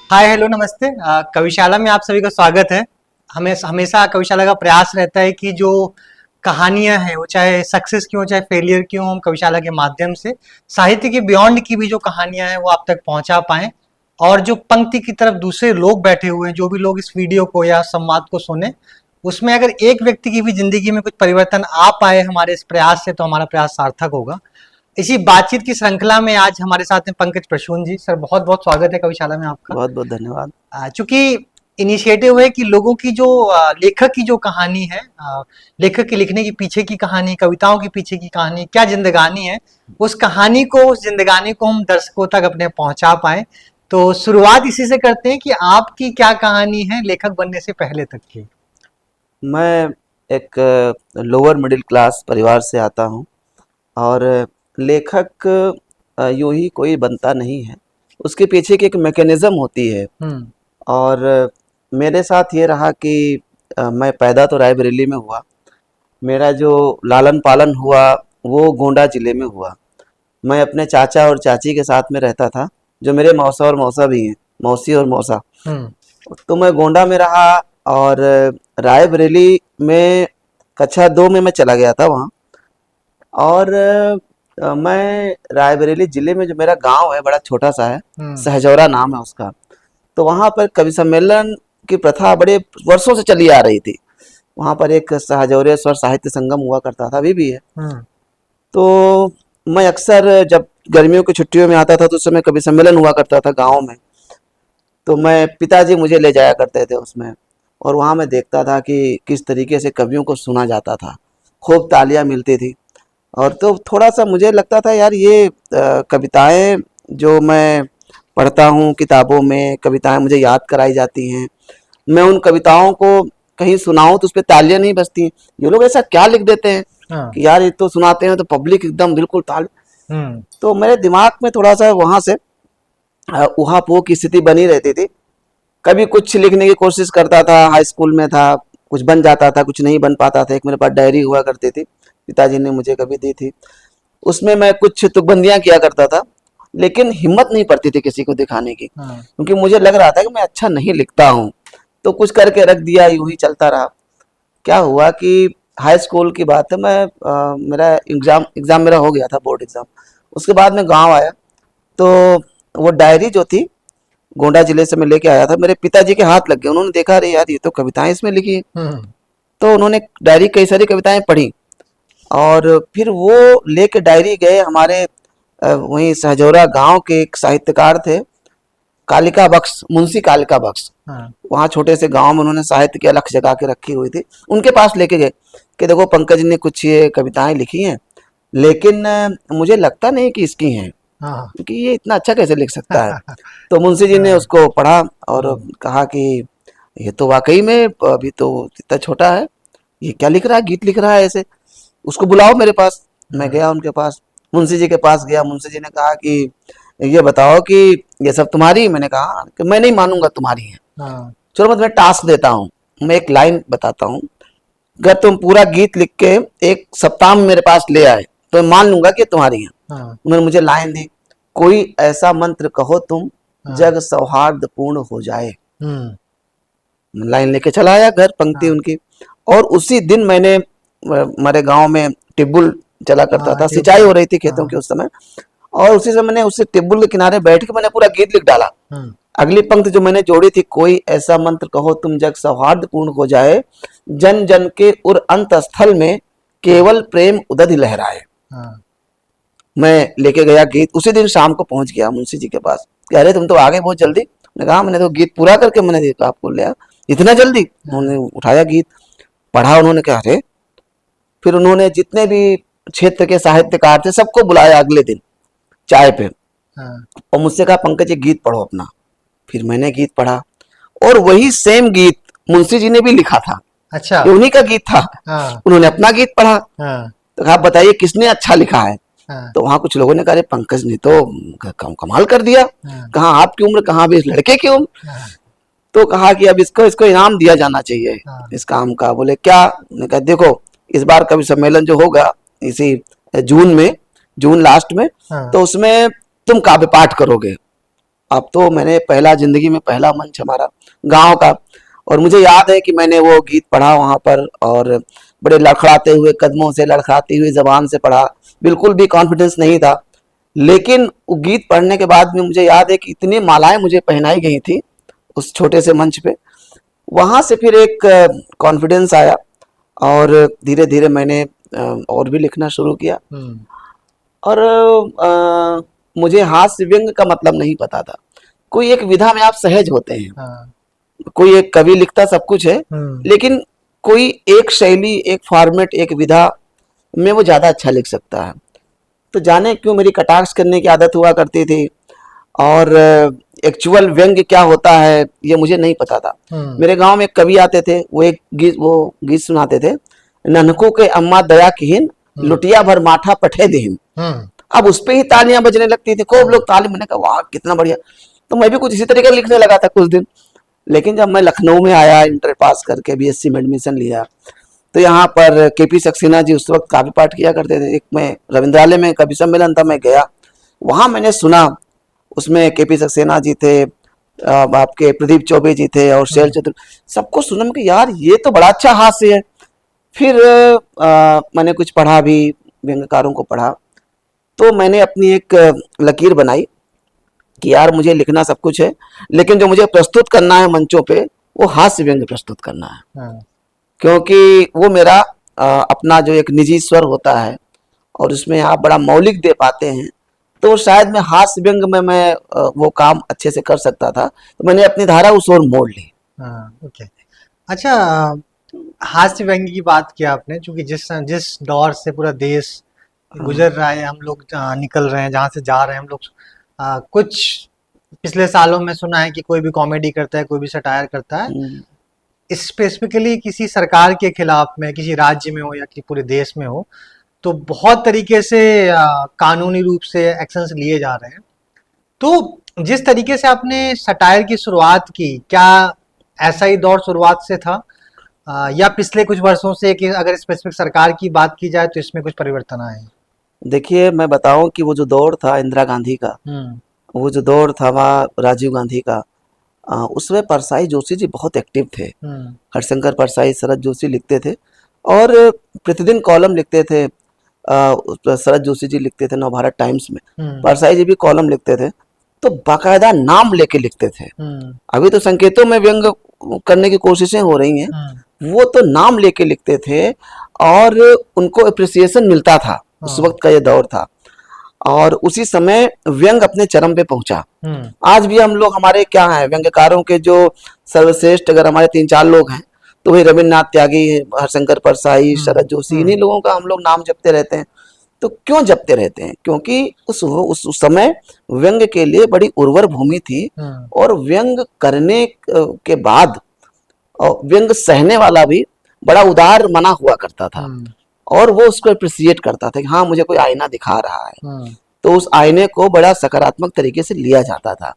Hi hello नमस्ते। कविशाला में आप सभी का स्वागत है। हमें हमेशा कविशाला का प्रयास रहता है कि जो कहानियां हैं वो चाहे सक्सेस की हो चाहे फेलियर की हो, हम कविशाला के माध्यम से साहित्य के बियॉन्ड की भी जो कहानियां हैं वो आप तक पहुंचा पाएं। और जो पंक्ति की तरफ दूसरे लोग बैठे हुए हैं, जो भी लोग इस वीडियो को या संवाद को सुने, उसमें अगर एक व्यक्ति की भी जिंदगी में कुछ परिवर्तन आ पाए हमारे इस प्रयास से, तो हमारा प्रयास सार्थक होगा। इसी बातचीत की श्रृंखला में आज हमारे साथ हैं पंकज प्रसून जी। सर, बहुत बहुत स्वागत है कविशाला में आपका। बहुत बहुत धन्यवाद। चूंकि इनिशिएटिव है कि लोगों की जो लेखक की जो कहानी है, लेखक के लिखने की पीछे की कहानी, कविताओं के पीछे की कहानी, क्या जिंदगानी है, उस कहानी को, उस जिंदगानी को हम दर्शकों तक अपने पहुंचा पाए। तो शुरुआत इसी से करते हैं कि आपकी क्या कहानी है लेखक बनने से पहले तक की। मैं एक लोअर मिडिल क्लास परिवार से आता हूँ और लेखक यूं ही कोई बनता नहीं है, उसके पीछे की एक मैकेनिज्म होती है। और मेरे साथ ये रहा कि मैं पैदा तो रायबरेली में हुआ, मेरा जो लालन पालन हुआ वो गोंडा जिले में हुआ। मैं अपने चाचा और चाची के साथ में रहता था, जो मेरे मौसा और मौसा भी हैं, मौसी और मौसा। तो मैं गोंडा में रहा और रायबरेली में कक्षा 2 में मैं चला गया था वहाँ। और मैं रायबरेली जिले में जो मेरा गांव है, बड़ा छोटा सा है, सहजौरा नाम है उसका। तो वहाँ पर कवि सम्मेलन की प्रथा बड़े वर्षों से चली आ रही थी। वहाँ पर एक सहजौरेश्वर साहित्य संगम हुआ करता था, अभी भी है। तो मैं अक्सर जब गर्मियों की छुट्टियों में आता था तो उस समय कवि सम्मेलन हुआ करता था गांव में। तो मैं, पिताजी मुझे ले जाया करते थे उसमें, और वहाँ मैं देखता था कि किस तरीके से कवियों को सुना जाता था, खूब तालियां मिलती थी। और तो थोड़ा सा मुझे लगता था, यार ये कविताएं जो मैं पढ़ता हूँ किताबों में, कविताएं मुझे याद कराई जाती हैं, मैं उन कविताओं को कहीं सुनाऊं तो उस पर तालियां नहीं बजती। ये लोग ऐसा क्या लिख देते हैं कि यार ये तो सुनाते हैं तो पब्लिक एकदम बिल्कुल ताल। तो मेरे दिमाग में थोड़ा सा वहां से उहा पोह की स्थिति बनी रहती थी। कभी कुछ लिखने की कोशिश करता था, हाई स्कूल में था, कुछ बन जाता था, कुछ नहीं बन पाता था। एक मेरे पास डायरी हुआ करती थी, पिताजी ने मुझे कभी दी थी, उसमें मैं कुछ तुकबंदियां किया करता था, लेकिन हिम्मत नहीं पड़ती थी किसी को दिखाने की, क्योंकि मुझे लग रहा था कि मैं अच्छा नहीं लिखता हूँ। तो कुछ करके रख दिया, यूं ही चलता रहा। क्या हुआ कि हाई स्कूल की बात है, मैं मेरा एग्जाम मेरा हो गया था, बोर्ड एग्जाम। उसके बाद मैं गांव आया तो वो डायरी जो थी गोंडा जिले से मैं लेके आया था, मेरे पिताजी के हाथ लग गए। उन्होंने देखा, अरे यार ये तो कविताएं इसमें लिखी है। तो उन्होंने डायरी कई सारी कविताएं पढ़ी और फिर वो लेके डायरी गए हमारे वहीं सहजौरा गांव के एक साहित्यकार थे, कालिका बख्श, मुंशी कालिका बख्श। वहाँ छोटे से गांव में उन्होंने साहित्य की अलख जगा के रखी हुई थी। उनके पास लेके गए कि देखो पंकज ने कुछ ये कविताएं लिखी हैं, लेकिन मुझे लगता नहीं कि इसकी हैं, क्योंकि ये इतना अच्छा कैसे लिख सकता है। तो मुंशी जी ने उसको पढ़ा और कहा कि ये तो वाकई में अभी तो इतना छोटा है, ये क्या लिख रहा है, गीत लिख रहा है ऐसे, उसको बुलाओ मेरे पास। मैं गया उनके पास, मुंशी जी के पास गया। मुंशी जी ने कहा कि ये बताओ कि ये सब तुम्हारी? मैंने कहा कि मैं नहीं मानूंगा तुम्हारी है। चलो मैं तुम्हें टास्क देता हूँ, मैं एक लाइन बताता हूँ, अगर तुम पूरा गीत लिख के एक सप्ताह में मेरे पास ले आए तो मैं मान लूंगा कि तुम्हारी है। उन्होंने मुझे लाइन दी, कोई ऐसा मंत्र कहो तुम जग सौहार्द पूर्ण हो जाए। लाइन लेके चला आया घर, पंक्ति उनकी। और उसी दिन मैंने, हमारे गांव में टिब्बुल चला करता था, सिंचाई हो रही थी खेतों की उस समय, और उसी समय मैंने उसी टिब्बुल के किनारे बैठ के मैंने पूरा गीत लिख डाला। अगली पंक्ति जो मैंने जोड़ी थी, कोई ऐसा मंत्र कहो तुम जग सौहार्द पूर्ण हो जाए, जन जन के उर अंत स्थल में केवल प्रेम उदधि लहराए। मैं लेके गया गीत, उसी दिन शाम को पहुंच गया मुंशी जी के पास। कह रहे तुम तो आ गए बहुत जल्दी। मैंने कहा मैंने तो गीत पूरा करके मैंने देखा आपको लिया, इतना जल्दी? उन्होंने उठाया गीत, पढ़ा, उन्होंने कहा अरे। फिर उन्होंने जितने भी क्षेत्र के साहित्यकार थे सबको बुलाया अगले दिन चाय पे, और मुझसे कहा पंकज ये गीत पढ़ो अपना। फिर मैंने गीत पढ़ा और वही सेम गीत मुंशी जी ने भी लिखा था। अच्छा, उन्हीं का गीत था। उन्होंने अपना गीत पढ़ा। तो कहा बताइए किसने अच्छा लिखा है? तो वहां कुछ लोगों ने कहा पंकज ने तो कमाल कर दिया। कहा आपकी उम्र, कहाँ भी इस लड़के की उम्र। तो कहा कि अब इसको इनाम दिया जाना चाहिए इस काम का। बोले क्या? उन्होंने कहा देखो इस बार कवि सम्मेलन जो होगा इसी जून में, जून लास्ट में, तो उसमें तुम काव्य पाठ करोगे। अब तो मैंने पहला जिंदगी में पहला मंच हमारा गांव का, और मुझे याद है कि मैंने वो गीत पढ़ा वहां पर, और बड़े लड़खड़ाते हुए कदमों से, लड़खड़ाती हुई जबान से पढ़ा, बिल्कुल भी कॉन्फिडेंस नहीं था। लेकिन वो गीत पढ़ने के बाद में मुझे याद है कि इतनी मालाएं मुझे पहनाई गई थी उस छोटे से मंच पे। वहां से फिर एक कॉन्फिडेंस आया, और धीरे धीरे मैंने और भी लिखना शुरू किया। हम्म। और मुझे हास्य व्यंग का मतलब नहीं पता था। कोई एक विधा में आप सहज होते हैं, हाँ। कोई एक कवि लिखता सब कुछ है, हम्म। लेकिन कोई एक शैली, एक फॉर्मेट, एक विधा में वो ज्यादा अच्छा लिख सकता है। तो जाने क्यों मेरी कटाक्ष करने की आदत हुआ करती थी, और एक्चुअल व्यंग क्या होता है ये मुझे नहीं पता था। मेरे गांव में एक कवि आते थे, वो गीत सुनाते थे, नन्हकू के अम्मा दया किहिन, लुटिया भर माठा पठे दिहिन। हम्म। अब उस पे ही तालियां बजने लगती थी, खूब लोग ताली, मैंने कहा वाह कितना बढ़िया। तो मैं भी कुछ इसी तरीके से लिखने लगा था कुछ दिन। लेकिन जब मैं लखनऊ में आया, इंटर पास करके बीएससी में एडमिशन लिया, तो यहाँ पर केपी सक्सेना जी उस वक्त काव्य पाठ किया करते थे। एक मैं रविंद्रालय में कवि सम्मेलन था, मैं गया, वहां मैंने सुना, उसमें केपी सक्सेना जी थे, आपके प्रदीप चौबे जी थे, और शैल चतुर, सबको सुना। मैं कि यार ये तो बड़ा अच्छा हास्य है। फिर मैंने कुछ पढ़ा भी, व्यंग्यकारों को पढ़ा, तो मैंने अपनी एक लकीर बनाई कि यार मुझे लिखना सब कुछ है, लेकिन जो मुझे प्रस्तुत करना है मंचों पे, वो हास्य व्यंग्य प्रस्तुत करना है। हाँ। क्योंकि वो मेरा अपना जो एक निजी स्वर होता है, और उसमें आप बड़ा मौलिक दे पाते हैं, तो शायद मैं हास्य व्यंग में मैं वो काम अच्छे से कर सकता था। तो मैंने अपनी धारा उस ओर मोड़ ली। हाँ। ओके। अच्छा, हास्य व्यंग्य की बात किया आपने, क्योंकि जिस जिस दौर से पूरा देश गुजर रहा है, हम लोग निकल रहे हैं, जहाँ से जा रहे हैं हम लोग, कुछ पिछले सालों में सुना है कि कोई भी कॉमेडी करता है, कोई भी सटायर करता है, हम्म, स्पेसिफिकली किसी सरकार के खिलाफ में, किसी राज्य में हो या कि पूरे देश में हो, तो बहुत तरीके से कानूनी रूप से एक्शंस लिए जा रहे हैं। तो जिस तरीके से आपने सटायर की शुरुआत की, क्या ऐसा ही दौर शुरुआत से था, या पिछले कुछ वर्षों से, कि अगर स्पेसिफिक सरकार की बात की जाए तो इसमें कुछ परिवर्तन आए हैं? देखिए मैं बताऊं कि वो जो दौर था इंदिरा गांधी का, हम्म। वो जो दौर था वहाँ राजीव गांधी का, उसमें परसाई जोशी जी बहुत एक्टिव थे। हम्म। हरिशंकर परसाई, शरद जोशी लिखते थे, और प्रतिदिन कॉलम लिखते थे। शरद जोशी जी लिखते थे नवभारत टाइम्स में, हम्म। परसाई जी भी कॉलम लिखते थे, तो बाकायदा नाम लेके लिखते थे। हम्म। अभी तो संकेतों में व्यंग करने की कोशिशें हो रही हैं, हम्म। वो तो नाम लेके लिखते थे, और उनको अप्रिसिएशन मिलता था। उस हाँ। वक्त का ये दौर था, और उसी समय व्यंग अपने चरम पे पहुंचा। हम्म। आज भी हम लोग, हमारे क्या हैं व्यंग्यकारों के जो सर्वश्रेष्ठ, अगर हमारे 3-4 लोग हैं, तो वही रविन्द्रनाथ त्यागी, हरशंकर परसाई, हम्म। शरद जोशी, इन्हीं लोगों का हम लोग नाम जपते रहते हैं। तो क्यों जपते रहते हैं? क्योंकि उस समय व्यंग के लिए बड़ी उर्वर भूमि थी, हम्म। और व्यंग करने के बाद, और व्यंग सहने वाला भी बड़ा उदार मना हुआ करता था, हम्म। और वो उसको अप्रिसिएट करता था कि हाँ मुझे कोई आईना दिखा रहा है, हम्म। तो उस आईने को बड़ा सकारात्मक तरीके से लिया जाता था।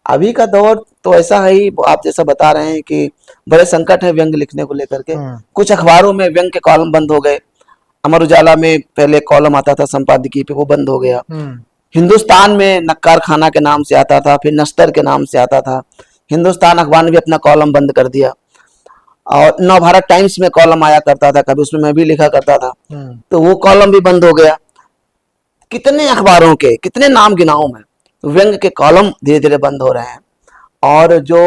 अभी का दौर तो ऐसा है ही, आप जैसा बता रहे हैं कि बड़े संकट है व्यंग लिखने को लेकर के। हम्म। कुछ अखबारों में व्यंग के कॉलम बंद हो गए। अमर उजाला में पहले कॉलम आता था संपादकीय पे, वो बंद हो गया। हम्म। हिंदुस्तान में नक्कार खाना के नाम से आता था, फिर नश्तर के नाम से आता था। हिंदुस्तान अखबार ने भी अपना कॉलम बंद कर दिया, और नवभारत टाइम्स में कॉलम आया करता था कभी, उसमें मैं भी लिखा करता था, हम्म। तो वो कॉलम भी बंद हो गया। कितने अखबारों के, कितने नाम गिनाऊं मैं, व्यंग के कॉलम धीरे धीरे बंद हो रहे हैं। और जो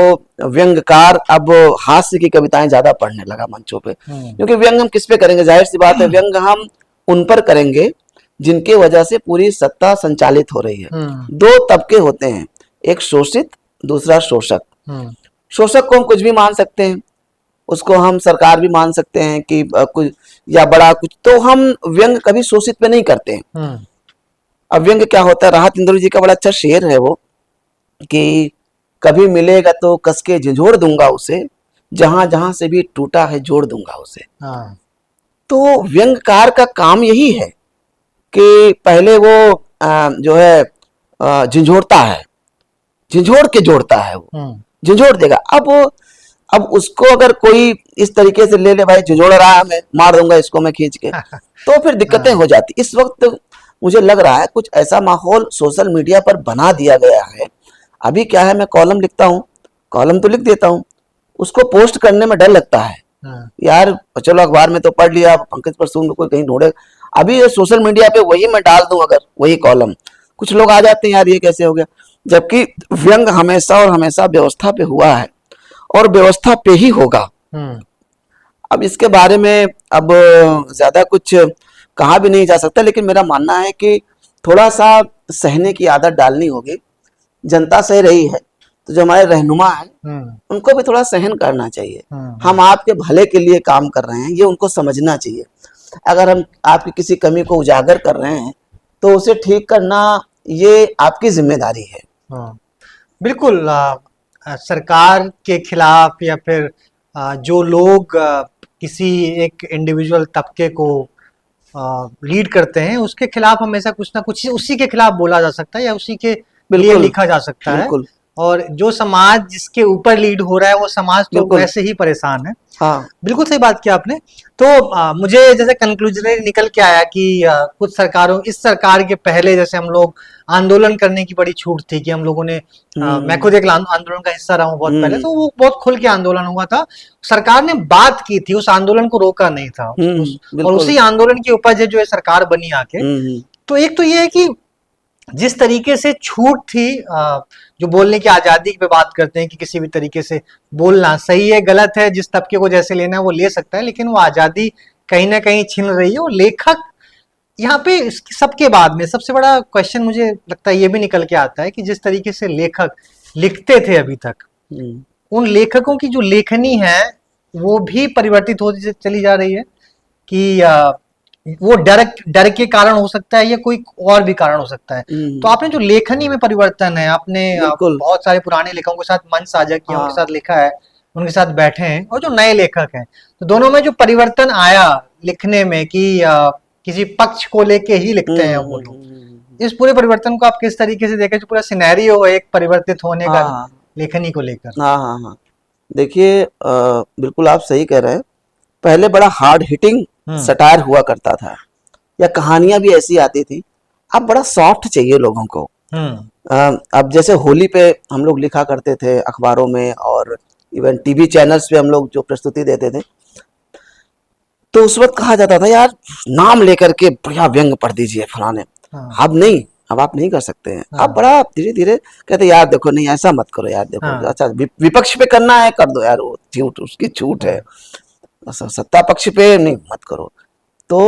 व्यंगकार अब हास्य की कविताएं ज्यादा पढ़ने लगा मंचों पे, हम्म। क्योंकि व्यंग हम किस पे करेंगे? जाहिर सी बात है, व्यंग हम उन पर करेंगे जिनके वजह से पूरी सत्ता संचालित हो रही है। हम्म। दो तबके होते हैं, एक शोषित, दूसरा शोषक। हम्म। शोषक को हम कुछ भी मान सकते हैं, उसको हम सरकार भी मान सकते हैं कि कुछ या बड़ा कुछ, तो हम व्यंग कभी शोषित पे नहीं करते हैं। हम्म। अब व्यंग क्या होता है? राहत इंद्र जी का बड़ा अच्छा शेर है वो, कि कभी मिलेगा तो कस के झंझोड़ दूंगा उसे, जहां जहां से भी टूटा है जोड़ दूंगा उसे। हाँ। तो व्यंगकार का काम यही है कि पहले वो जो है झंझोड़ता है, झंझोड़ के जोड़ता है, वो हम्म। झंझोड़ देगा। अब उसको अगर कोई इस तरीके से ले ले, भाई झंझोड़ रहा है, मैं मार दूंगा इसको मैं खींच के, तो फिर दिक्कतें हो जाती। इस वक्त मुझे लग रहा है कुछ ऐसा माहौल सोशल मीडिया पर बना दिया गया है। अभी क्या है, मैं कॉलम लिखता हूँ, कॉलम तो लिख देता हूँ, उसको पोस्ट करने में डर लगता है यार। चलो अखबार में तो पढ़ लिया, पंकज परसून कोई कहीं ढूंढे, अभी ये सोशल मीडिया पे वही मैं डाल दूं अगर वही कॉलम, कुछ लोग आ जाते हैं यार ये कैसे हो गया। जबकि व्यंग हमेशा और हमेशा व्यवस्था पे हुआ है और व्यवस्था पे ही होगा। अब इसके बारे में अब ज्यादा कुछ कहा भी नहीं जा सकता, लेकिन मेरा मानना है कि थोड़ा सा सहने की आदत डालनी होगी। जनता सह रही है तो जो हमारे रहनुमा है उनको भी थोड़ा सहन करना चाहिए। हम आपके भले के लिए काम कर रहे हैं, ये उनको समझना चाहिए। अगर हम आपकी किसी कमी को उजागर कर रहे हैं तो उसे ठीक करना ये आपकी जिम्मेदारी है। बिल्कुल। सरकार के खिलाफ या फिर जो लोग किसी एक इंडिविजुअल तबके को लीड करते हैं उसके खिलाफ हमेशा कुछ ना कुछ उसी के खिलाफ बोला जा सकता है या उसी के लिए लिखा जा सकता है। और जो समाज जिसके ऊपर लीड हो रहा है वो समाज तो वैसे ही परेशान है। हाँ, बिल्कुल सही बात किया आपने। तो मुझे जैसे कंक्लूजन निकल के आया कि कुछ सरकारों, इस सरकार के पहले जैसे हम लोग आंदोलन करने की बड़ी छूट थी कि हम लोगों ने मैं खुद एक आंदोलन का हिस्सा रहा हूँ बहुत पहले, तो वो बहुत खुल के आंदोलन हुआ था, सरकार ने बात की थी, उस आंदोलन को रोका नहीं था। और उसी आंदोलन की उपज है जो सरकार बनी आके। तो एक तो ये है कि जिस तरीके से छूट थी, जो बोलने की आजादी पे बात करते हैं कि किसी भी तरीके से बोलना सही है गलत है, जिस तबके को जैसे लेना है वो ले सकता है, लेकिन वो आजादी कहीं ना कहीं छिन रही है। और लेखक यहाँ पे सबके बाद में सबसे बड़ा क्वेश्चन मुझे लगता है ये भी निकल के आता है कि जिस तरीके से लेखक लिखते थे अभी तक, उन लेखकों की जो लेखनी है वो भी परिवर्तित होती चली जा रही है कि वो डर के कारण हो सकता है या कोई और भी कारण हो सकता है। तो आपने जो लेखनी में परिवर्तन है, आपने बहुत सारे पुराने लेखकों के साथ मंच साझा किया, उनके साथ लिखा है, उनके साथ बैठे हैं, और जो नए लेखक हैं, तो दोनों में जो परिवर्तन आया लिखने में कि किसी पक्ष को लेके ही लिखते हैं वो लोग, इस पूरे परिवर्तन को आप किस तरीके से देखें, जो पूरा सिनेरियो एक परिवर्तित होने का लेखनी को लेकर? हाँ, देखिए बिल्कुल आप सही कह रहे हैं। पहले बड़ा हार्ड हिटिंग सटायर हुआ करता था या कहानियां भी ऐसी आती थी। अब बड़ा सॉफ्ट चाहिए लोगों को। अब जैसे होली पे हम लोग लिखा करते थे अखबारों में और इवन टीवी चैनल्स पे हम लोग जो प्रस्तुति देते थे, तो उस वक्त कहा जाता था यार नाम लेकर के बढ़िया व्यंग पढ़ दीजिए फलाने। अब नहीं, अब आप नहीं कर सकते हैं। अब बड़ा धीरे धीरे कहते यार देखो नहीं ऐसा मत करो यार, देखो अच्छा विपक्ष पे करना है कर दो यार, वो झूठ उसकी छूट है, सत्ता पक्ष पे नहीं मत करो। तो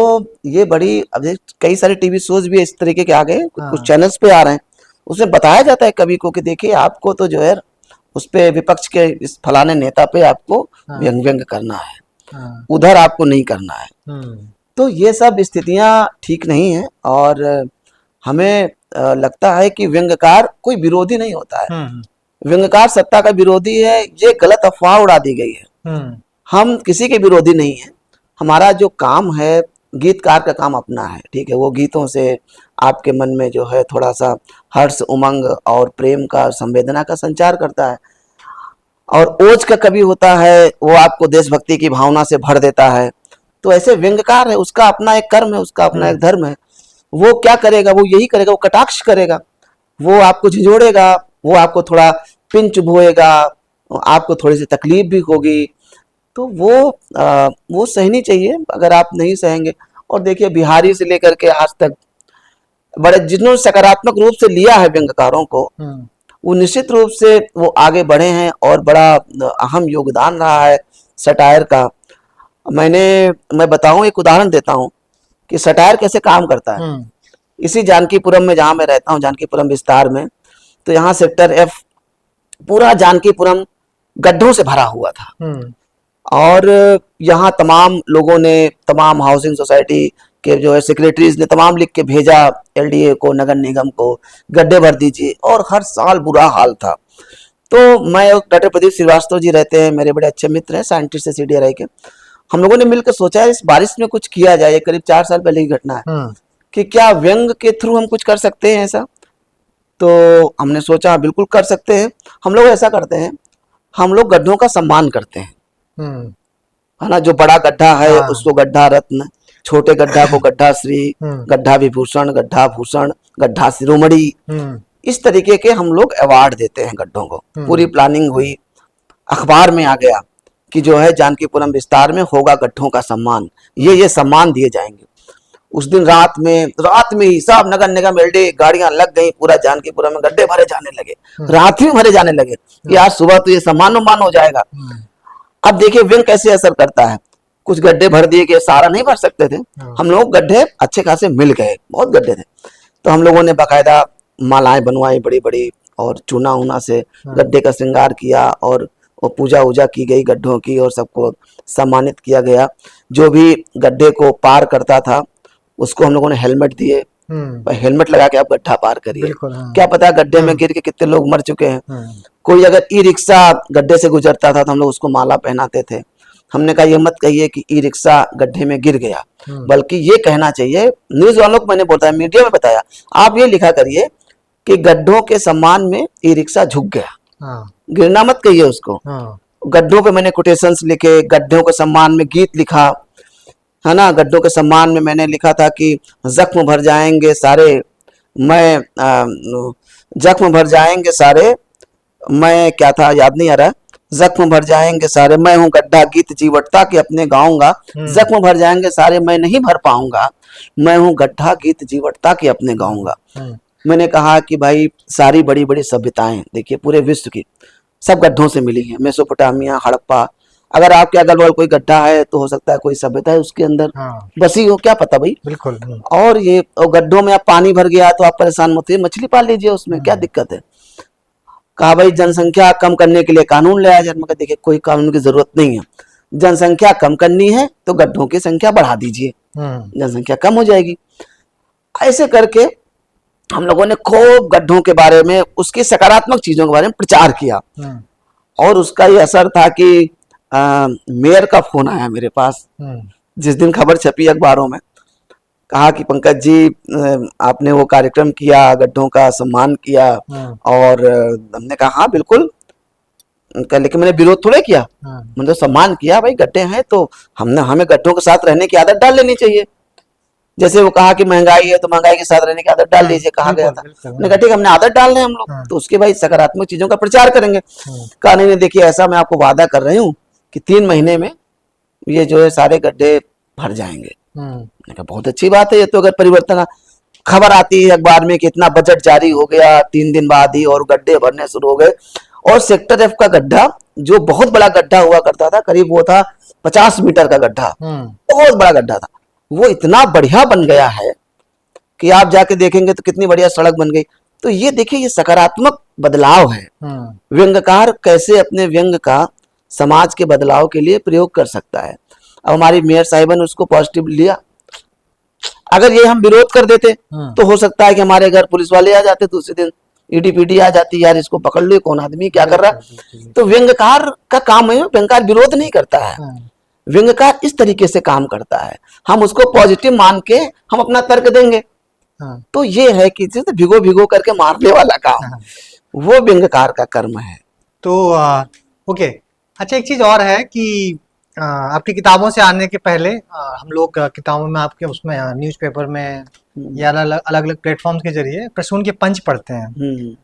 ये बड़ी, अब कई सारे टीवी शोज भी इस तरीके के आ गए, कुछ चैनल्स पे आ रहे हैं, उसमें बताया जाता है कवि को कि देखिए आपको तो जो है उस पे विपक्ष के इस फलाने नेता पे आपको व्यंग करना है, उधर आपको नहीं करना है। तो ये सब स्थितियां ठीक नहीं है और हमें लगता है कि व्यंग्यकार कोई विरोधी नहीं होता है। व्यंग्यकार सत्ता का विरोधी है, ये गलत अफवाह उड़ा दी गई है। हम किसी के विरोधी नहीं है। हमारा जो काम है, गीतकार का काम अपना है, ठीक है, वो गीतों से आपके मन में जो है थोड़ा सा हर्ष, उमंग और प्रेम का, संवेदना का संचार करता है। और ओज का कवि होता है, वो आपको देशभक्ति की भावना से भर देता है। तो ऐसे व्यंग्यकार है, उसका अपना एक कर्म है, उसका अपना एक धर्म है। वो क्या करेगा, वो यही करेगा, वो कटाक्ष करेगा, वो आपको झिझोड़ेगा, वो आपको थोड़ा पिंच चुभोएगा, आपको थोड़ी सी तकलीफ भी होगी। तो वो सहनी चाहिए, अगर आप नहीं सहेंगे। और देखिए बिहारी से लेकर के आज तक बड़े जिन्होंने सकारात्मक रूप से लिया है व्यंग्यकारों को, वो निश्चित रूप से वो आगे बढ़े हैं और बड़ा अहम योगदान रहा है सटायर का। मैं बताऊं, एक उदाहरण देता हूं कि सटायर कैसे काम करता है। इसी जानकीपुरम में जहां मैं रहता हूं, जानकीपुरम विस्तार में, तो यहाँ सेक्टर F पूरा जानकीपुरम गड्ढों से भरा हुआ था। और यहाँ तमाम लोगों ने, तमाम हाउसिंग सोसाइटी के जो है सेक्रेटरीज ने तमाम लिख के भेजा LDA को, नगर निगम को, गड्ढे भर दीजिए, और हर साल बुरा हाल था। तो मैं, डॉक्टर प्रदीप श्रीवास्तव जी रहते हैं, मेरे बड़े अच्छे मित्र हैं, साइंटिस्ट है CDRI के। हम लोगों ने मिलकर सोचा है इस बारिश में कुछ किया जाए। करीब 4 साल पहले की घटना है कि क्या व्यंग के थ्रू हम कुछ कर सकते हैं ऐसा। तो हमने सोचा बिल्कुल कर सकते हैं। हम लोग ऐसा करते हैं, हम लोग गड्ढों का सम्मान करते हैं, है ना। जो बड़ा गड्ढा है उसको गड्ढा रत्न, छोटे गड्ढा को गड्ढा श्री, गड्ढा विभूषण, गड्ढा भूषण, गड्ढा शिरोमणि, इस तरीके के हम लोग अवार्ड देते हैं गड्ढों को। पूरी प्लानिंग हुई, अखबार में आ गया कि जो है जानकीपुरम विस्तार में होगा गड्ढों का सम्मान, ये सम्मान दिए जाएंगे। उस दिन रात में ही सब नगर निगम एलडी गाड़ियां लग गई, पूरा जानकीपुरम में गड्ढे भरे जाने लगे, रात में भरे जाने लगे कि आज सुबह तो ये सम्मान हो जाएगा। अब देखिए व्यंग कैसे असर करता है। कुछ गड्ढे भर दिए गए, सारा नहीं भर सकते थे हम लोग, गड्ढे अच्छे खासे मिल गए, बहुत गड्ढे थे। तो हम लोगों ने बाकायदा मालाएं बनवाई बड़ी बड़ी, और चूना ऊना से गड्ढे का श्रृंगार किया, और पूजा वूजा की गई गड्ढों की, और सबको सम्मानित किया गया। जो भी गड्ढे को पार करता था उसको हम लोगों ने हेलमेट दिए, हेलमेट लगा के आप गड्ढा पार करिए। क्या पता गड्ढे में गिर के कितने लोग मर चुके हैं। कोई अगर ई रिक्शा गड्ढे से गुजरता था तो हम लोग उसको माला पहनाते थे। हमने कहा ये मत कहिए कि ई रिक्शा गड्ढे में गिर गया, बल्कि ये कहना चाहिए, न्यूज वालों को मैंने बताया, मीडिया में बताया, आप ये लिखा करिए कि गड्ढों के सम्मान में ई रिक्शा झुक गया। गिरना मत कहिए उसको। गड्ढों पे मैंने कोटेशंस लिखे, गड्ढों के सम्मान में गीत लिखा, है ना। गड्ढों के सम्मान में मैंने लिखा था कि जख्म भर जाएंगे सारे, जख्म भर जाएंगे सारे, मैं क्या था याद नहीं आ रहा, जख्म भर जाएंगे सारे, मैं हूँ गड्ढा गीत जीवटता के अपने गाऊंगा। जख्म भर जाएंगे सारे, मैं नहीं भर पाऊंगा, मैं हूँ गड्ढा गीत जीवटता के अपने गाऊंगा। मैंने कहा कि भाई सारी बड़ी बड़ी सभ्यताएं देखिए पूरे विश्व की सब गड्ढों से मिली हैं, मेसोपोटामिया, हड़प्पा। अगर आपके अगल बगल कोई गड्ढा है तो हो सकता है कोई सभ्यता है उसके अंदर बसी हो, क्या पता भाई। बिल्कुल। और ये गड्ढों में आप पानी भर गया तो आप परेशान मत होइए, मछली पाल लीजिए उसमें, क्या दिक्कत है। कहा भाई जनसंख्या कम करने के लिए कानून लाया जाए। मैं देखिए कोई कानून की जरूरत नहीं है, जनसंख्या कम करनी है तो गड्ढों की संख्या बढ़ा दीजिए, जनसंख्या कम हो जाएगी। ऐसे करके हम लोगों ने खूब गड्ढों के बारे में, उसकी सकारात्मक चीजों के बारे में प्रचार किया, और उसका ये असर था कि मेयर का फोन आया मेरे पास जिस दिन खबर छपी अखबारों में। कहा कि पंकज जी आपने वो कार्यक्रम किया, गड्ढों का सम्मान किया, और हमने कहा हाँ बिल्कुल, लेकिन मैंने विरोध थोड़े किया, मैंने तो सम्मान किया। भाई गड्ढे हैं तो हमें गड्ढों के साथ रहने की आदत डाल लेनी चाहिए। जैसे वो कहा कि महंगाई है तो महंगाई के साथ रहने की आदत डाल लीजिए, कहा गया था। मैंने कहा ठीक है, हमने आदत डाल रहे हैं हम लोग, तो उसके भाई सकारात्मक चीजों का प्रचार करेंगे। कहा नहीं देखिए ऐसा मैं आपको वादा कर रही हूँ कि 3 महीने में ये जो है सारे गड्ढे भर जाएंगे। मैंने कहा बहुत अच्छी बात है, ये तो अगर परिवर्तन, खबर आती है अखबार में कि इतना बजट जारी हो गया 3 दिन बाद ही, और गड्ढे भरने शुरू हो गए। और सेक्टर एफ का गड्ढा जो बहुत बड़ा गड्ढा हुआ करता था, करीब वो था 50 मीटर का गड्ढा, बहुत बड़ा गड्ढा था, वो इतना बढ़िया बन गया है कि आप जाके देखेंगे तो कितनी बढ़िया सड़क बन गई। तो ये देखिए ये सकारात्मक बदलाव है। व्यंग्यकार कैसे अपने व्यंग का समाज के बदलाव के लिए प्रयोग कर सकता है। अब हमारी मेयर साहिबा ने उसको पॉजिटिव लिया। अगर ये हम विरोध कर देते तो हो सकता है कि हमारे घर पुलिस वाले आ जाते, दूसरे दिन ईडीपीडी आ जाती, यार इसको पकड़ लो, कौन आदमी क्या कर रहा है। तो व्यंग्यकार का काम है, व्यंग्यकार विरोध नहीं करता है, व्यंग्यकार इस तरीके से काम करता है, हम उसको पॉजिटिव मान के हम अपना तर्क देंगे। तो ये है कि जैसे भिगो भिगो करके मारने वाला काम वो व्यंग्यकार का कर्म है। तो ओके, अच्छा एक चीज और है कि आपकी किताबों से आने के पहले हम लोग किताबों में आपके उसमें न्यूज़पेपर में या अलग अलग प्लेटफॉर्म्स के जरिए प्रसून के पंच पढ़ते हैं।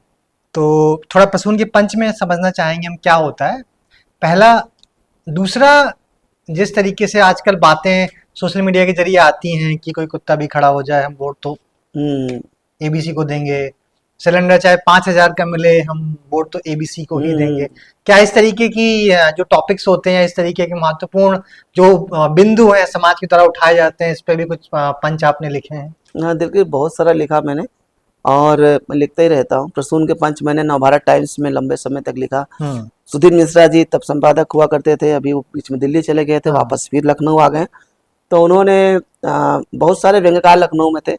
तो थोड़ा प्रसून के पंच में समझना चाहेंगे हम क्या होता है, पहला। दूसरा, जिस तरीके से आजकल बातें सोशल मीडिया के जरिए आती हैं कि कोई कुत्ता भी खड़ा हो जाए हम वोट तो एबीसी को देंगे, सिलेंडर चाहे 5,000 का मिले हम वोट तो एबीसी को ही देंगे। क्या इस तरीके की जो टॉपिक्स होते हैं, इस तरीके के महत्वपूर्ण जो बिंदु हैं समाज की तरह उठाए जाते हैं, इस पे भी कुछ पंच आपने लिखे हैं? हाँ देखिए बहुत सारा लिखा मैंने, और मैं लिखता ही रहता हूँ। प्रसून के पंच मैंने नवभारत टाइम्स में लंबे समय तक लिखा। सुधीर मिश्रा जी तब संपादक हुआ करते थे, अभी वो बीच में दिल्ली चले गए थे, वापस फिर लखनऊ आ गए। तो उन्होंने बहुत सारे व्यंग्यकार लखनऊ में थे,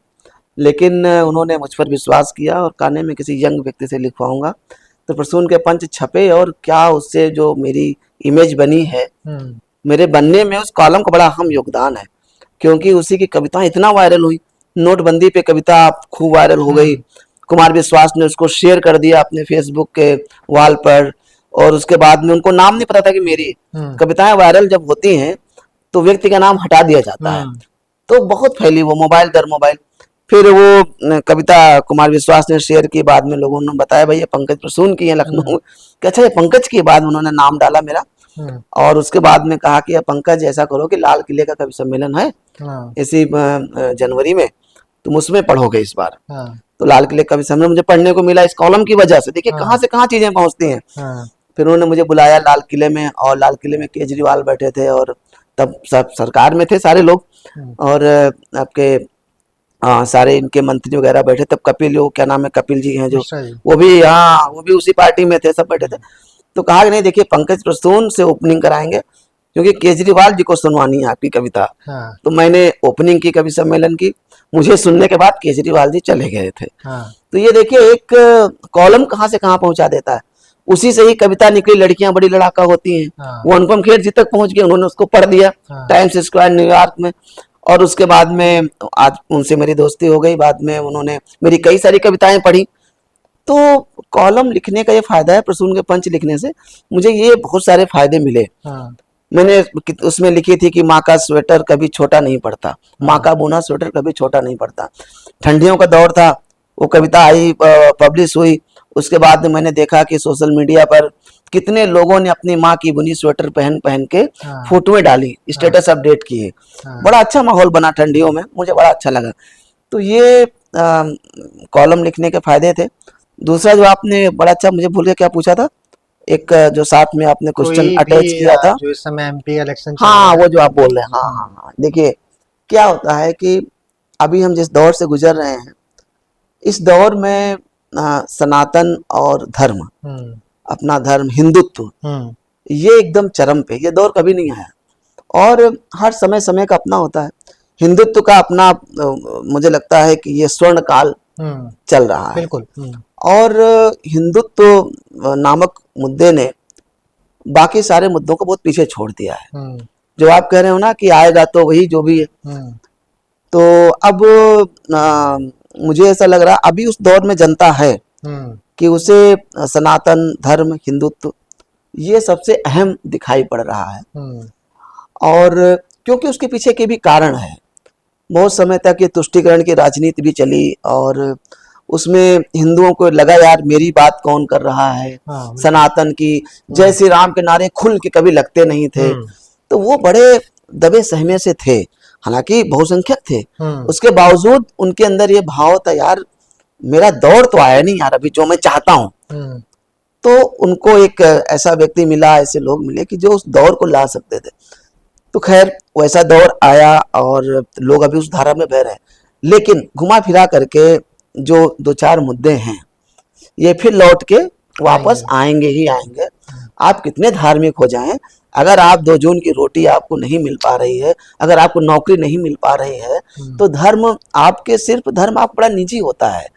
लेकिन उन्होंने मुझ पर विश्वास किया और कहने में किसी यंग व्यक्ति से लिखवाऊंगा। तो प्रसून के पंच छपे, और क्या उससे जो मेरी इमेज बनी है, मेरे बनने में उस कॉलम का बड़ा अहम योगदान है, क्योंकि उसी की कविताएं इतना वायरल हुई। नोटबंदी पे कविता खूब वायरल हो गई, कुमार विश्वास ने उसको शेयर कर दिया अपने फेसबुक के वॉल पर, और उसके बाद में उनको नाम नहीं पता था कि मेरी कविताएं वायरल जब होती हैं तो व्यक्ति का नाम हटा दिया जाता है। तो बहुत फैली वो, मोबाइल दर मोबाइल। फिर वो कविता कुमार विश्वास ने शेयर की, बाद में लोगों ने बताया भाई ये पंकज प्रसून की है लखनऊ कि अच्छा ये पंकज की है। बाद में उन्होंने नाम डाला मेरा, और उसके बाद में कहा कि पंकज ऐसा करो कि लाल किले का कवि सम्मेलन है इसी जनवरी में, तुम उसमें पढ़ोगे इस बार। तो लाल किले कवि सम्मेलन मुझे पढ़ने को मिला इस कॉलम की वजह से। देखिए कहाँ से कहाँ चीजें पहुंचती हैं। फिर उन्होंने मुझे बुलाया लाल किले में, और लाल किले में केजरीवाल बैठे थे, और तब सब सरकार में थे सारे लोग, और आपके सारे इनके मंत्री वगैरह बैठे। तब कपिल, वो क्या नाम है, कपिल जी हैं जो, वो भी, हाँ वो भी उसी पार्टी में थे, सब बैठे थे। तो कहा कि नहीं देखिए पंकज प्रसून से ओपनिंग कराएंगे, क्योंकि केजरीवाल जी को सुनवानी है आपकी कविता। तो मैंने ओपनिंग की कवि सम्मेलन की, मुझे सुनने के बाद केजरीवाल जी चले गए थे। तो ये देखिए एक कॉलम कहाँ से कहाँ पहुंचा देता है। उसी से ही कविता निकली लड़कियां बड़ी लड़ाका होती हैं, वो अनुपम खेर जी तक पहुंच गए, उन्होंने उसको पढ़ दिया टाइम्स स्क्वायर न्यूयॉर्क में। और उसके बाद में आज उनसे मेरी दोस्ती हो गई, बाद में उन्होंने मेरी कई सारी कविताएं पढ़ी। तो कॉलम लिखने का ये फायदा है, प्रसून के पंच लिखने से मुझे ये बहुत सारे फायदे मिले। मैंने उसमें लिखी थी कि माँ का स्वेटर कभी छोटा नहीं पड़ता, माँ का बुना स्वेटर कभी छोटा नहीं पड़ता। ठंडियों का दौर था, वो कविता आई, पब्लिश हुई। उसके बाद मैंने देखा कि सोशल मीडिया पर कितने लोगों ने अपनी माँ की बुनी स्वेटर पहन पहन के फोटोएं डाली, स्टेटस अपडेट किए। बड़ा अच्छा माहौल बना ठंडियों में, मुझे बड़ा अच्छा लगा। तो ये कॉलम लिखने के फायदे थे। दूसरा जो आपने बड़ा अच्छा, मुझे भूल गया क्या पूछा था, एक जो साथ में आपने क्वेश्चन अटैच किया था, जो इस समय एमपी इलेक्शन हाँ वो जो आप बोल रहे हैं, हाँ। देखिए क्या होता है कि अभी हम जिस दौर से गुजर रहे हैं, इस दौर में सनातन और धर्म, अपना धर्म, हिंदुत्व, ये एकदम चरम पे, ये दौर कभी नहीं आया। और हर समय समय का अपना होता है। हिंदुत्व का अपना मुझे लगता है कि ये स्वर्ण काल चल रहा है। बिल्कुल। और हिंदुत्व नामक मुद्दे ने बाकी सारे मुद्दों को बहुत पीछे छोड़ दिया है। जो आप कह रहे हो ना कि आएगा तो वही जो भी है, तो अब मुझे ऐसा लग रहा अभी उस दौर में जनता है कि उसे सनातन धर्म, हिंदुत्व ये सबसे अहम दिखाई पड़ रहा है। और क्योंकि उसके पीछे के भी कारण है। बहुत समय तक ये तुष्टीकरण की राजनीति भी चली, और उसमें हिंदुओं को लगा यार मेरी बात कौन कर रहा है। सनातन की जय श्री राम के नारे खुल के कभी लगते नहीं थे, तो वो बड़े दबे सहमे से थे, हालांकि बहुसंख्यक थे। उसके बावजूद उनके अंदर ये भाव था यार मेरा दौर तो आया नहीं यार अभी जो मैं चाहता हूँ। तो उनको एक ऐसा व्यक्ति मिला, ऐसे लोग मिले कि जो उस दौर को ला सकते थे। तो खैर वैसा दौर आया और लोग अभी उस धारा में बह रहे हैं। लेकिन घुमा फिरा करके जो दो चार मुद्दे हैं ये फिर लौट के वापस आएंगे ही आएंगे। आप कितने धार्मिक हो जाएं, अगर आप 2 जून की रोटी आपको नहीं मिल पा रही है, अगर आपको नौकरी नहीं मिल पा रही है, तो धर्म आपके, सिर्फ धर्म आपका बड़ा निजी होता है।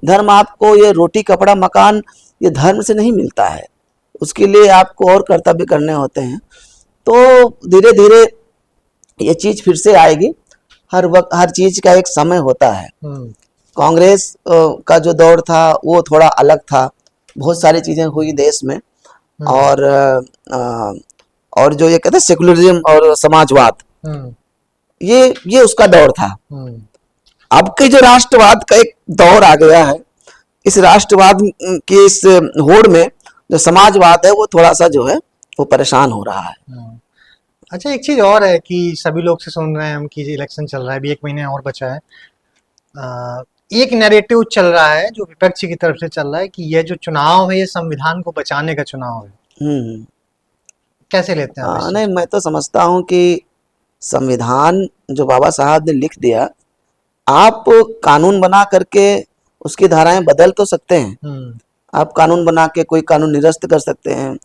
धर्म आपको ये रोटी कपड़ा मकान ये धर्म से नहीं मिलता है, उसके लिए आपको और कर्तव्य करने होते हैं। तो धीरे धीरे ये चीज फिर से आएगी। हर वक्त हर चीज का एक समय होता है। कांग्रेस का जो दौर था वो थोड़ा अलग था, बहुत सारी चीजें हुई देश में, और जो ये कहते हैं सेकुलरिज्म और समाजवाद, ये उसका दौर था। अब के जो राष्ट्रवाद का एक दौर आ गया है, इस राष्ट्रवाद के इस होड़ में जो समाजवाद है वो थोड़ा सा जो है वो परेशान हो रहा है। अच्छा एक चीज और है कि सभी लोग से सुन रहे हैं हम कि इलेक्शन चल रहा है, अभी 1 महीने और बचा है। एक नैरेटिव चल रहा है जो विपक्ष की तरफ से चल रहा है कि यह जो चुनाव है ये संविधान को बचाने का चुनाव है। कैसे लेते हैं आप? नहीं, मैं तो समझता हूं कि संविधान जो बाबा साहब ने लिख दिया, आप कानून बना करके उसकी धाराएं बदल तो सकते हैं। आप कानून बना के कोई कानून निरस्त कर सकते हैं,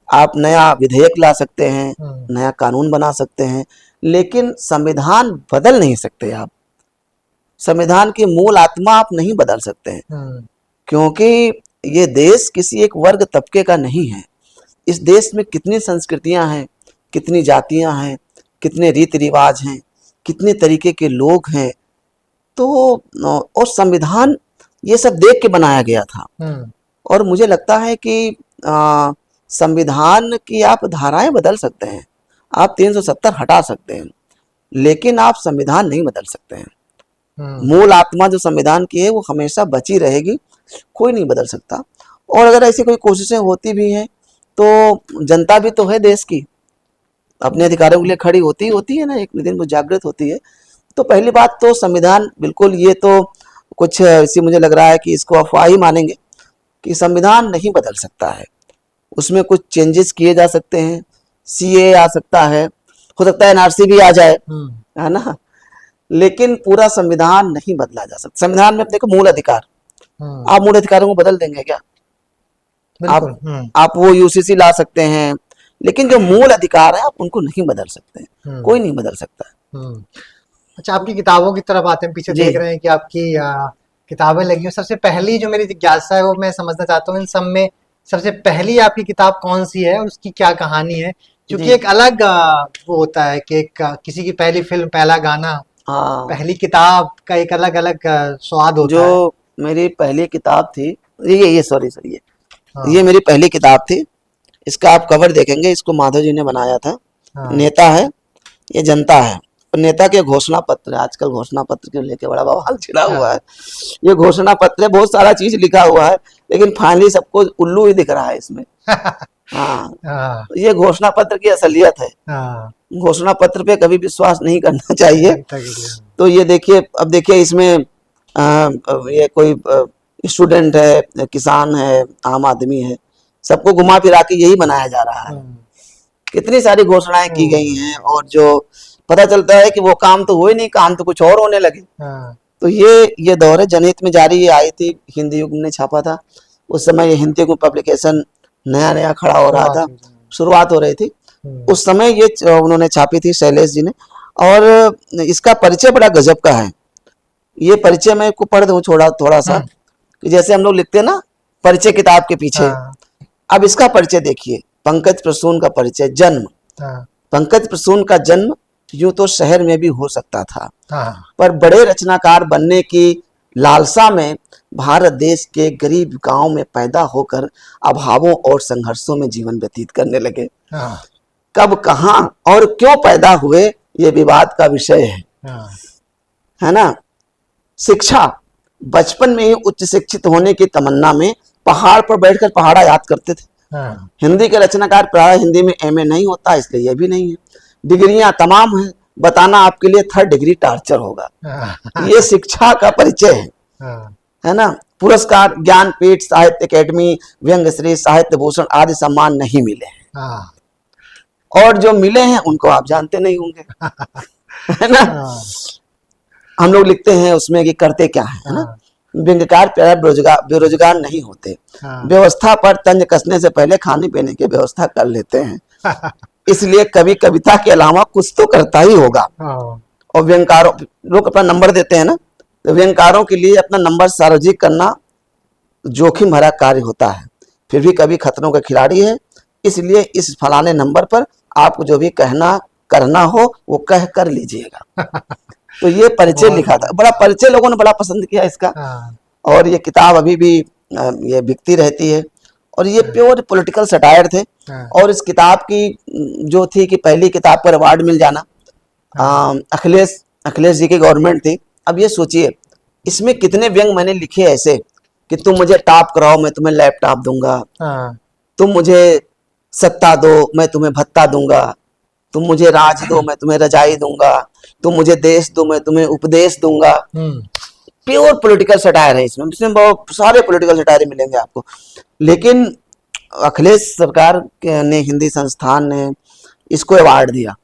आप नया विधेयक ला सकते हैं, नया कानून बना सकते हैं, लेकिन संविधान बदल नहीं सकते। आप संविधान की मूल आत्मा आप नहीं बदल सकते हैं, क्योंकि ये देश किसी एक वर्ग तबके का नहीं है। इस देश में कितनी संस्कृतियां हैं, कितनी जातियां हैं, कितने रीति रिवाज हैं, कितने तरीके के लोग हैं। तो और संविधान ये सब देख के बनाया गया था। और मुझे लगता है कि संविधान की आप धाराएं बदल सकते हैं, आप 370 हटा सकते हैं, लेकिन आप संविधान नहीं बदल सकते हैं। मूल आत्मा जो संविधान की है वो हमेशा बची रहेगी, कोई नहीं बदल सकता। और अगर ऐसी कोई कोशिशें होती भी हैं तो जनता भी तो है देश की, अपने अधिकारों के लिए खड़ी होती है ना, एक दिन वो जागृत होती है। तो पहली बात तो संविधान बिल्कुल, ये तो कुछ इसी मुझे लग रहा है कि इसको अफवाह ही मानेंगे कि संविधान नहीं बदल सकता है, उसमें कुछ चेंजेस किए जा सकते हैं, सीए आ सकता है, हो सकता है एनआरसी भी आ जाए, है ना, लेकिन पूरा संविधान नहीं बदला जा सकता। संविधान में अपने को मूल अधिकार, आप मूल अधिकारों को बदल देंगे क्या? आप आप वो यूसीसी ला सकते हैं, लेकिन जो मूल अधिकार है आप उनको नहीं बदल सकते, कोई नहीं बदल सकता। अच्छा, आपकी किताबों की तरफ आते हैं, पीछे देख रहे हैं कि आपकी किताबें लगी हैं। सबसे पहली जो मेरी जिज्ञासा है वो मैं समझना चाहता हूँ इन सब में, सबसे पहली आपकी किताब कौन सी है और उसकी क्या कहानी है? क्योंकि एक अलग वो होता है कि एक किसी की पहली फिल्म, पहला गाना, पहली किताब का एक अलग अलग स्वाद होता है। जो मेरी पहली किताब थी, ये मेरी पहली किताब थी। इसका आप कवर देखेंगे, इसको माधव जी ने बनाया था। नेता है, ये जनता है। नेता के घोषणा पत्र, आजकल घोषणा पत्र के लेके बड़ा बवाल छिड़ा हुआ है। ये घोषणा पत्र है, बहुत सारा चीज लिखा हुआ है, लेकिन फाइनली सबको उल्लू ही दिख रहा है इसमें। तो ये घोषणा पत्र की असलियत है। घोषणा पत्र पे कभी विश्वास नहीं करना चाहिए। तो ये देखिए, अब देखिए इसमें ये कोई स्टूडेंट है, किसान है, आम आदमी है, सबको घुमा फिरा के यही बनाया जा रहा है। कितनी सारी घोषणाएं की गई हैं और जो पता चलता है कि वो काम तो हो ही नहीं, काम तो कुछ और होने लगे। तो ये दौर है। जनहित में जारी ये आई थी, हिंदी युग ने छापा था। उस समय ये हिंदी युग पब्लिकेशन नया नया खड़ा हो रहा था, शुरुआत हो रही थी। उस समय ये उन्होंने छापी थी, शैलेश जी ने। और इसका परिचय बड़ा गजब का है। ये परिचय मैं को पढ़ दूं थोड़ा सा, कि जैसे हम लोग लिखते हैं ना परिचय किताब के पीछे। अब इसका परिचय देखिए, पंकज प्रसून का परिचय, जन्म। पंकज प्रसून का जन्म यूं तो शहर में भी हो सकता था, पर बड़े रचनाकार बनने की लालसा में भारत देश के गरीब गांव में पैदा होकर अभावों और संघर्षों में जीवन व्यतीत करने लगे। कब, कहां और क्यों पैदा हुए ये विवाद का विषय है ना। शिक्षा, बचपन में ही उच्च शिक्षित होने की तमन्ना में पहाड़ पर बैठकर पहाड़ा याद करते थे। हिंदी के रचनाकार प्राय हिंदी में एमए नहीं होता, इसलिए यह भी नहीं है। डिग्रियां तमाम हैं, बताना आपके लिए 3rd डिग्री टार्चर होगा। ये शिक्षा का परिचय है ना। पुरस्कार, ज्ञानपीठ, साहित्य अकेडमी, व्यंग्यश्री, साहित्य भूषण आदि सम्मान नहीं मिले हैं। और जो मिले हैं उनको आप जानते नहीं होंगे, है ना। हम लोग लिखते हैं उसमें कि करते क्या है ना। व्यंग्यकार प्यारा बेरोजगार नहीं होते, व्यवस्था पर तंज कसने से पहले खाने पीने की व्यवस्था कर लेते हैं। इसलिए कभी कविता के अलावा कुछ तो करता ही होगा। और व्यंग्यकारों, लोग अपना नंबर देते हैं ना, तो व्यंग्यकारों के लिए अपना नंबर सार्वजनिक करना जोखिम भरा कार्य होता है। फिर भी कभी खतरों का खिलाड़ी है, इसलिए इस फलाने नंबर पर आपको जो भी कहना करना हो वो कह कर लीजिएगा। तो ये परिचय लिखा था, बड़ा परिचय लोगों ने बड़ा पसंद किया इसका। और ये किताब अभी भी ये बिकती रहती है। और ये प्योर पॉलिटिकल सटायर थे। और इस किताब की जो थी कि पहली किताब पर अवार्ड मिल जाना, अखिलेश जी की गवर्नमेंट थी। अब ये सोचिए इसमें कितने व्यंग मैंने लिखे ऐसे कि तुम मुझे टॉप कराओ मैं तुम्हें लैपटॉप दूंगा, तुम मुझे सत्ता दो मैं तुम्हें भत्ता दूंगा, तुम मुझे राज दो मैं तुम्हें रजाई दूंगा, तुम मुझे देश दो मैं तुम्हें उपदेश दूंगा। प्योर पॉलिटिकल सटायर है इसमें बहुत सारे पॉलिटिकल सटायर मिलेंगे आपको। लेकिन अखिलेश सरकार ने, हिंदी संस्थान ने इसको अवार्ड दिया,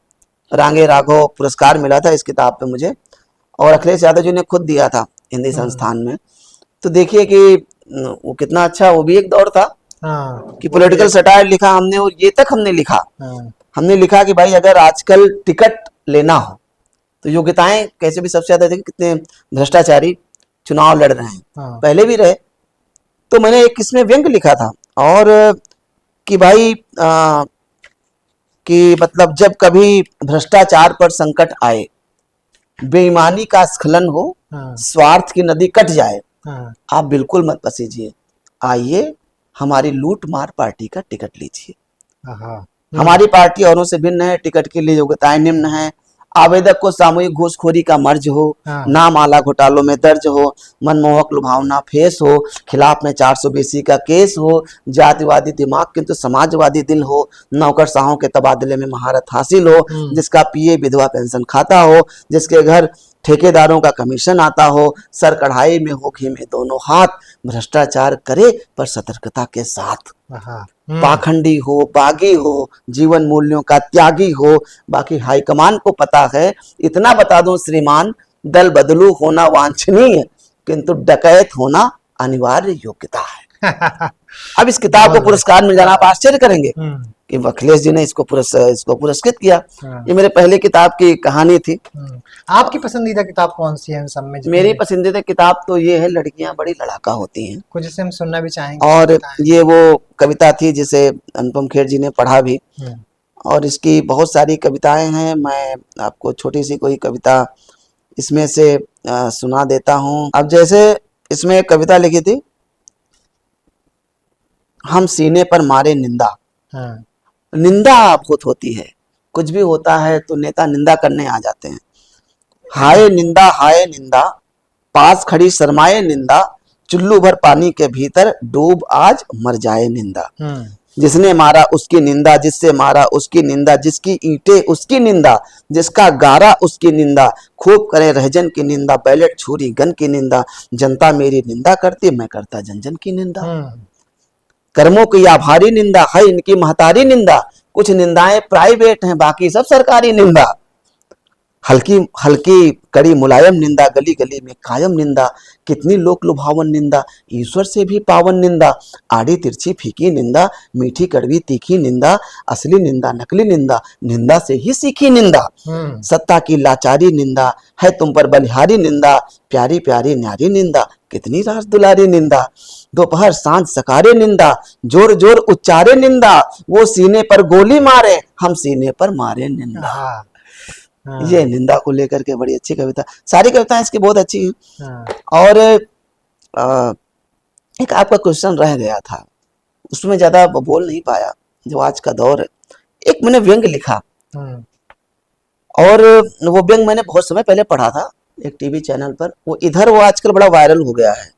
रांगे राघव पुरस्कार मिला था इस किताब पे मुझे, और अखिलेश यादव जी ने खुद दिया था हिंदी संस्थान में। तो देखिए कि वो कितना अच्छा, वो भी एक दौर था कि पॉलिटिकल सटायर लिखा हमने। और ये तक हमने लिखा, हमने लिखा कि भाई अगर आजकल टिकट लेना हो तो योग्यताएं कैसे भी, सबसे ज्यादा देखिए कितने भ्रष्टाचारी चुनाव लड़ रहे हैं, पहले भी रहे। तो मैंने एक इसमें व्यंग लिखा था और कि भाई कि मतलब जब कभी भ्रष्टाचार पर संकट आए, बेईमानी का स्खलन हो, स्वार्थ की नदी कट जाए, आप बिल्कुल मत पसीजिए, आइए हमारी लूट मार पार्टी का टिकट लीजिए। हमारी पार्टी औरों से भिन्न है, टिकट के लिए योग्यताएं निम्न है, आवेदक को सामूहिक घूसखोरी का मर्ज हो, हाँ। नाम आला घोटालों में दर्ज हो, मनमोहक लुभावना फेस हो, खिलाफ में 420 का केस हो, जातिवादी दिमाग किंतु समाजवादी दिल हो, नौकरशाहों के तबादले में महारत हासिल हो, जिसका पीए विधवा पेंशन खाता हो, जिसके घर ठेकेदारों का कमीशन आता हो, सर कढ़ाई में हो घी में दोनों हाथ, भ्रष्टाचार करे पर सतर्कता के साथ, हाँ। पाखंडी हो, बागी हो, जीवन मूल्यों का त्यागी हो। बाकी हाईकमान को पता है, इतना बता दूं श्रीमान, दल बदलू होना वांछनीय किंतु डकैत होना अनिवार्य योग्यता है। अब इस किताब को पुरस्कार मिल जाना आप आश्चर्य करेंगे कि अखिलेश जी ने इसको पुरस्कृत किया। ये मेरे पहले किताब की कहानी थी। आपकी पसंदीदा किताब कौन सी है इन सब में? मेरी पसंदीदा किताब तो ये है, लड़कियां बड़ी लड़ाका होती हैं, कुछ जिसे हम सुनना भी चाहेंगे। और ये वो कविता थी जिसे अनुपम खेर जी ने पढ़ा भी, और इसकी बहुत सारी कविताएं हैं। मैं आपको छोटी सी कोई कविता इसमें से सुना देता हूं। अब जैसे इसमें एक कविता लिखी थी, हम सीने पर मारे निंदा। निंदा बहुत होती है, कुछ भी होता है तो नेता निंदा करने आ जाते हैं। हाय निंदा, पास खड़ी शर्माए निंदा, चुल्लू भर पानी के भीतर डूब आज मर जाए निंदा। जिसने मारा उसकी निंदा, जिससे मारा उसकी निंदा, जिसकी ईंटें उसकी निंदा, जिसका गारा उसकी निंदा, खूब करे रहजन की निंदा, बैलेट छुरी गन की निंदा। जनता मेरी निंदा करती, मैं करता जन जन की निंदा। कर्मों की आभारी निंदा है इनकी महतारी निंदा, कुछ निंदाएं प्राइवेट हैं बाकी सब सरकारी निंदा। हल्की हल्की कड़ी मुलायम निंदा, गली गली में कायम निंदा। कितनी लोक लुभावन निंदा, ईश्वर से भी पावन निंदा। आड़ी तिरछी फीकी निंदा, मीठी कड़वी तीखी निंदा। असली निंदा नकली निंदा, निंदा से ही सीखी निंदा। सत्ता की लाचारी निंदा है तुम पर बलिहारी निंदा। प्यारी प्यारी न्यारी निंदा, कितनी रास दुलारी निंदा। दोपहर सांझ सकारे निंदा, जोर जोर उच्चारे निंदा। वो सीने पर गोली मारे, हम सीने पर मारे निंदा। ये निंदा को लेकर के बड़ी अच्छी कविता, सारी कविताएं इसकी बहुत अच्छी हैं। और एक आपका क्वेश्चन रह गया था, उसमें ज्यादा बोल नहीं पाया, जो आज का दौर है। एक मैंने व्यंग लिखा, और वो व्यंग मैंने बहुत समय पहले पढ़ा था एक टीवी चैनल पर। वो इधर वो आजकल बड़ा वायरल हो गया है,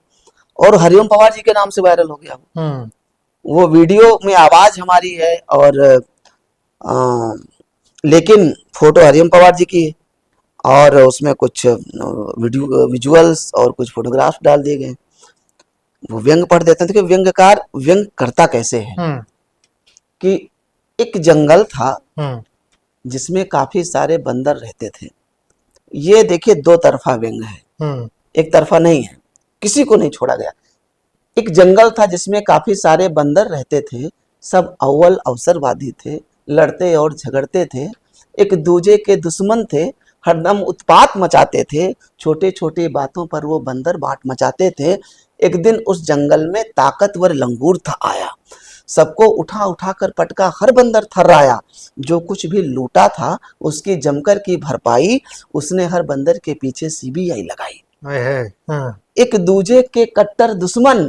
और हरिओम पवार जी के नाम से वायरल हो गया। वो वीडियो में आवाज हमारी है, और लेकिन फोटो हरिओम पवार जी की है, और उसमें कुछ विजुअल्स और कुछ फोटोग्राफ्स डाल दिए गए। वो व्यंग पढ़ देते हैं। देखिए व्यंगकार व्यंग करता कैसे है कि एक जंगल था जिसमें काफी सारे बंदर रहते थे। ये देखिए दो तरफा व्यंग है, एक तरफा नहीं है, किसी को नहीं छोड़ा गया। एक जंगल था जिसमें काफी सारे बंदर रहते थे, सब अव्वल अवसरवादी थे, लड़ते और झगड़ते थे, एक दूजे के दुश्मन थे, हरदम उत्पात मचाते थे, छोटे छोटे बातों पर वो बंदर बाट मचाते थे। एक दिन उस जंगल में ताकतवर लंगूर था आया, सबको उठा उठा कर पटका, हर बंदर थर्राया। जो कुछ भी लूटा था उसकी जमकर की भरपाई, उसने हर बंदर के पीछे सीबीआई लगाई। एक दूजे के कट्टर दुश्मन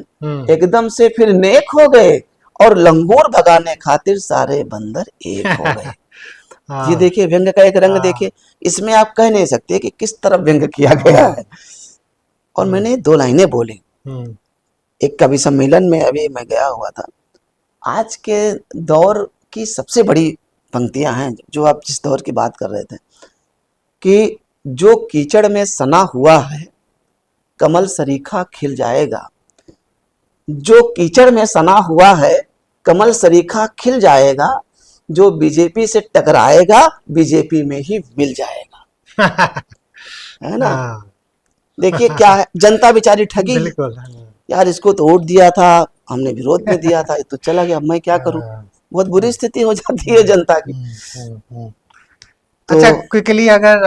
एकदम से फिर नेक हो गए, और लंगूर भगाने खातिर सारे बंदर एक हो गए। ये देखिए व्यंग का एक रंग देखिए, इसमें आप कह नहीं सकते कि किस तरह व्यंग किया गया है। और मैंने दो लाइनें बोली एक कवि सम्मेलन में, अभी मैं गया हुआ था। आज के दौर की सबसे बड़ी पंक्तियां हैं, जो आप जिस दौर की बात कर रहे थे, कि जो कीचड़ में सना हुआ है कमल सरीखा खिल जाएगा। जो कीचड़ में सना हुआ है कमल सरीखा खिल जाएगा, जो बीजेपी से टकराएगा बीजेपी में ही मिल जाएगा। है ना? देखिए क्या है, जनता बेचारी ठगी। यार इसको तो वोट दिया था, हमने विरोध में दिया था, ये तो चला गया, अब मैं क्या करूं। बहुत बुरी स्थिति हो जाती है जनता की। अच्छा, क्विकली अगर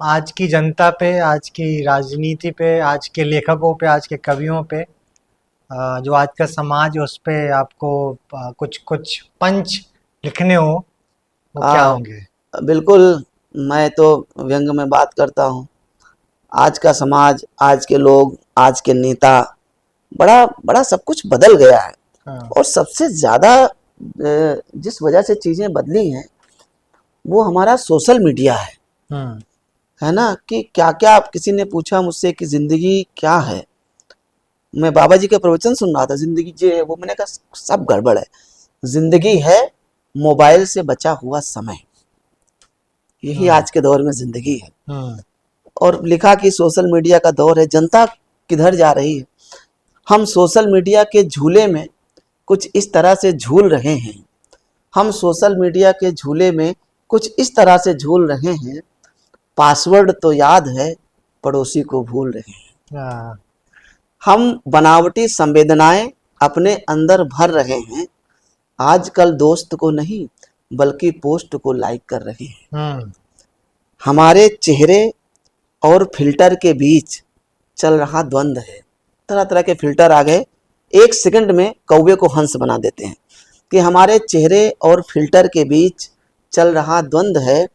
आज की जनता पे, आज की राजनीति पे, आज के लेखकों पे, आज के कवियों पे, जो आज का समाज है, उस पे आपको कुछ कुछ पंच लिखने हो, वो क्या होंगे? बिल्कुल, मैं तो व्यंग में बात करता हूँ। आज का समाज, आज के लोग, आज के नेता, बड़ा बड़ा सब कुछ बदल गया है। और सबसे ज्यादा जिस वजह से चीजें बदली हैं वो हमारा सोशल मीडिया है। हम्म है ना, कि क्या क्या किसी ने पूछा मुझसे कि जिंदगी क्या है। मैं बाबा जी का प्रवचन सुन रहा था, जिंदगी ये है वो, मैंने कहा सब गड़बड़ है। जिंदगी है मोबाइल से बचा हुआ समय, यही हम्म आज के दौर में जिंदगी है। हम्म और लिखा कि सोशल मीडिया का दौर है, जनता किधर जा रही है। हम सोशल मीडिया के झूले में कुछ इस तरह से झूल रहे हैं, हम सोशल मीडिया के झूले में कुछ इस तरह से झूल रहे हैं, पासवर्ड तो याद है, पड़ोसी को भूल रहे हैं। हाँ, हम बनावटी संवेदनाएं अपने अंदर भर रहे हैं, आजकल दोस्त को नहीं बल्कि पोस्ट को लाइक कर रहे हैं। हम्म हमारे चेहरे और फिल्टर के बीच चल रहा द्वंद है। तरह तरह के फिल्टर आ गए, एक सेकंड में कौवे को हंस बना देते हैं। कि हमारे चेहरे और फिल्टर के बीच चल रहा द्वंद है।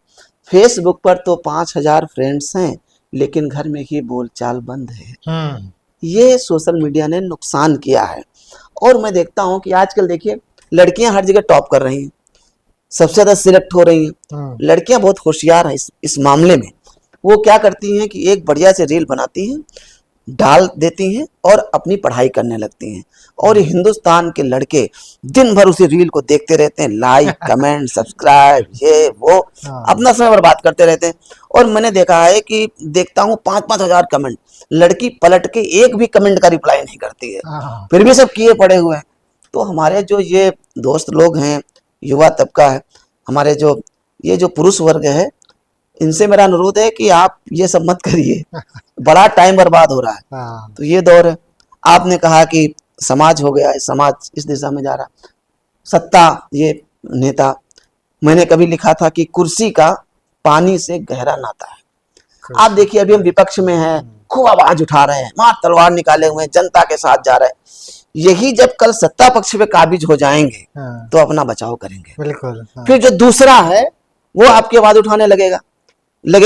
फेसबुक पर तो 5,000 फ्रेंड्स हैं, लेकिन घर में ही बोलचाल बंद है। हम्म ये सोशल मीडिया ने नुकसान किया है। और मैं देखता हूँ कि आजकल देखिए लड़कियां हर जगह टॉप कर रही हैं, सबसे ज़्यादा सिलेक्ट हो रही हैं। हम्म लड़कियां बहुत होशियार हैं इस मामले में। वो क्या करती हैं कि एक बढ़िया से रील बनाती हैं, डाल देती हैं और अपनी पढ़ाई करने लगती हैं। और हिंदुस्तान के लड़के दिन भर उसी रील को देखते रहते हैं, लाइक कमेंट सब्सक्राइब ये वो, हाँ अपना समय बर्बाद करते रहते हैं। और मैंने देखा है कि देखता हूँ 5-5 हजार कमेंट, लड़की पलट के एक भी कमेंट का रिप्लाई नहीं करती है, हाँ फिर भी सब किए पड़े हुए हैं। तो हमारे जो ये दोस्त लोग हैं, युवा तबका है, हमारे जो ये जो पुरुष वर्ग है, इनसे मेरा अनुरोध है कि आप ये सब मत करिए, बड़ा टाइम बर्बाद हो रहा है। हाँ तो ये दौर है। आपने कहा कि समाज हो गया है, समाज इस दिशा में जा रहा, सत्ता, ये नेता। मैंने कभी लिखा था कि कुर्सी का पानी से गहरा नाता है। आप देखिए अभी हम विपक्ष में हैं, खूब आवाज उठा रहे हैं, मार तलवार निकाले हुए हैं, जनता के साथ जा रहे हैं। यही जब कल सत्ता पक्ष पे काबिज हो जाएंगे हाँ तो अपना बचाव करेंगे। बिल्कुल हाँ फिर जो दूसरा है वो आपकी आवाज उठाने लगेगा